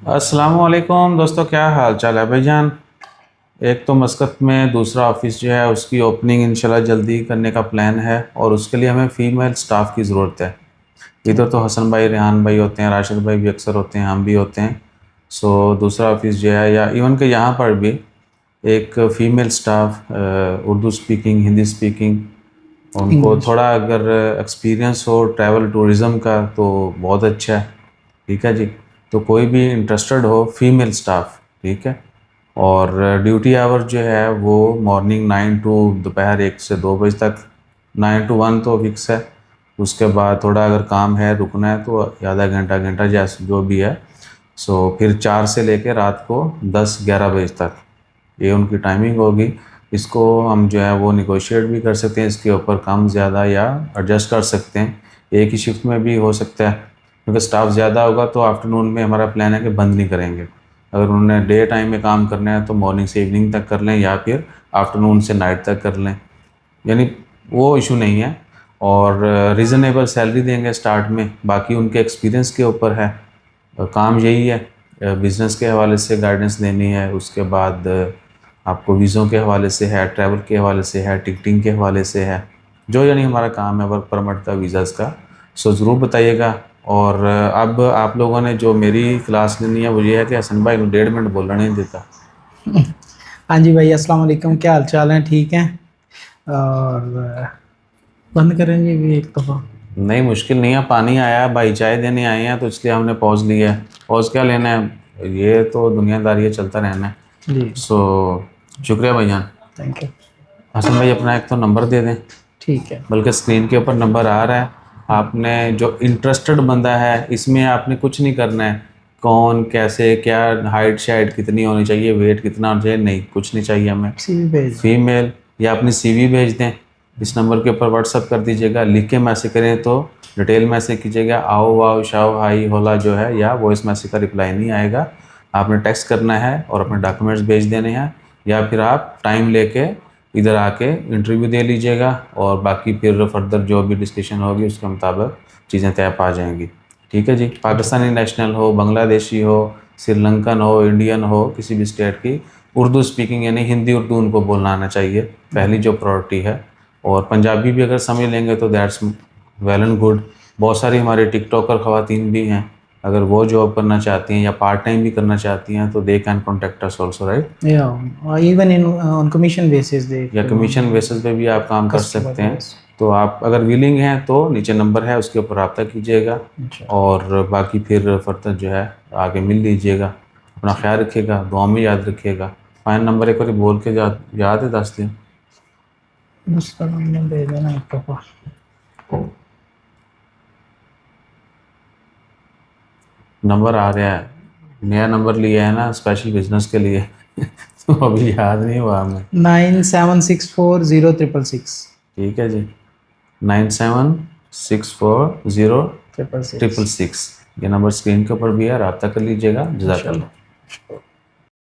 अस्सलामुअलैकुम दोस्तों, क्या हाल चाल है भाईजान। एक तो मस्कत में, दूसरा ऑफिस जो है उसकी ओपनिंग इंशाल्लाह जल्दी करने का प्लान है और उसके लिए हमें फ़ीमेल स्टाफ की ज़रूरत है। इधर तो हसन भाई, रेहान भाई होते हैं, राशिद भाई भी अक्सर होते हैं, हम भी होते हैं। सो दूसरा ऑफिस जो है, या इवन के यहाँ पर भी एक female staff, Urdu speaking, Hindi speaking, उनको इंग्लिश। थोड़ा अगर एक्सपीरियंस हो ट्रैवल टूरिज़म का तो बहुत अच्छा है। ठीक है जी। तो कोई भी इंटरेस्टेड हो फीमेल स्टाफ, ठीक है। और ड्यूटी आवर जो है वो मॉर्निंग 9 टू दोपहर 1 से 2 बजे तक। 9 to 1 तो फिक्स है। उसके बाद थोड़ा अगर काम है, रुकना है तो आधा घंटा घंटा जैसे जो भी है। सो फिर 4 से लेकर रात को 10-11 बजे तक ये उनकी टाइमिंग होगी। इसको हम जो है वो निगोशिएट भी कर सकते हैं, इसके ऊपर कम ज़्यादा या एडजस्ट कर सकते हैं। एक ही शिफ्ट में भी हो सकता है, क्योंकि स्टाफ ज़्यादा होगा तो आफ्टरनून में हमारा प्लान है कि बंद नहीं करेंगे। अगर उन्होंने डे टाइम में काम करना है तो मॉर्निंग से इवनिंग तक कर लें या फिर आफ्टरनून से नाइट तक कर लें, यानी वो इशू नहीं है। और रीज़नेबल सैलरी देंगे स्टार्ट में, बाकी उनके एक्सपीरियंस के ऊपर है। काम यही है, बिज़नेस के हवाले से गाइडेंस देनी है, उसके बाद आपको वीज़ों के हवाले से है, ट्रैवल के हवाले से है, टिकटिंग के हवाले से है, जो यानी हमारा काम है वर्क परमिट का, वीज़ाज़ का। सो ज़रूर बताइएगा। और अब आप लोगों ने जो मेरी क्लास लेनी है वो ये है कि हसन भाई को 1.5 मिनट बोलना नहीं देता। हाँ जी भाई, अस्सलाम वालेकुम, क्या हाल चाल है? ठीक है। और बंद करेंगे भी एक दफ़ा। नहीं, मुश्किल नहीं है, पानी आया है भाई, चाय देने आए हैं तो इसलिए हमने पॉज लिया है। पॉज क्या लेना है, ये तो दुनियादारी है, चलता रहना है। जी, सो शुक्रिया भाईजान। Thank you. हसन भाई अपना एक तो नंबर दे दें, ठीक है। बल्कि स्क्रीन के ऊपर नंबर आ रहा है। आपने जो इंटरेस्टेड बंदा है इसमें आपने कुछ नहीं करना है, कौन कैसे क्या, हाइट शाइट कितनी होनी चाहिए, वेट कितना होना चाहिए, नहीं कुछ नहीं चाहिए हमें। सीवी भेज दें। फीमेल, या अपनी सीवी भेज दें, इस नंबर के ऊपर व्हाट्सअप कर दीजिएगा। लिख के मैसेज करें तो डिटेल मैसेज कीजिएगा, आओ वाओ शाओ हाई होला जो है, या वॉइस मैसेज का रिप्लाई नहीं आएगा। आपने टेक्स्ट करना है और अपने डॉक्यूमेंट्स भेज देने हैं, या फिर आप टाइम लेके इधर आके इंटरव्यू दे लीजिएगा और बाकी फिर फर्दर जो भी डिस्कशन होगी उसके मुताबिक चीज़ें तय पा जाएंगी। ठीक है जी। पाकिस्तानी नेशनल हो, बांग्लादेशी हो, श्रीलंकन हो, इंडियन हो, किसी भी स्टेट की, उर्दू स्पीकिंग यानी हिंदी उर्दू उनको बोलना आना चाहिए, पहली जो प्रायोरिटी है। और पंजाबी भी अगर समझ लेंगे तो दैट्स वेल एंड गुड। बहुत सारी हमारे टिकटॉकर ख़वातीन भी हैं, अगर वो जॉब करना चाहती हैं या पार्ट टाइम भी करना चाहती हैं तो they can contact us also, right. या even in on commission basis दे या कमीशन बेसिस पे भी आप काम कर कस्टमर सकते हैं। बेस। तो आप अगर विलिंग हैं तो नीचे नंबर है, उसके ऊपर रब्ता कीजिएगा और बाकी फिर फर्दर जो है आगे मिल लीजिएगा। अपना ख्याल रखिएगा, दुआ में याद रखिएगा। फाइन नंबर एक बार बोल के याद है, 10 दिन। दूसरा नंबर दे देना एक दफ़ा। नंबर आ रहा है, नया नंबर लिया है ना स्पेशल बिजनेस के लिए तो अभी याद नहीं हुआ हमें। 97640666। ठीक है जी, 97640666। Triple six. ये नंबर स्क्रीन के ऊपर भी है, रब्ता कर लीजिएगा। जज़ाकल्लाह। इंशाल्लाह।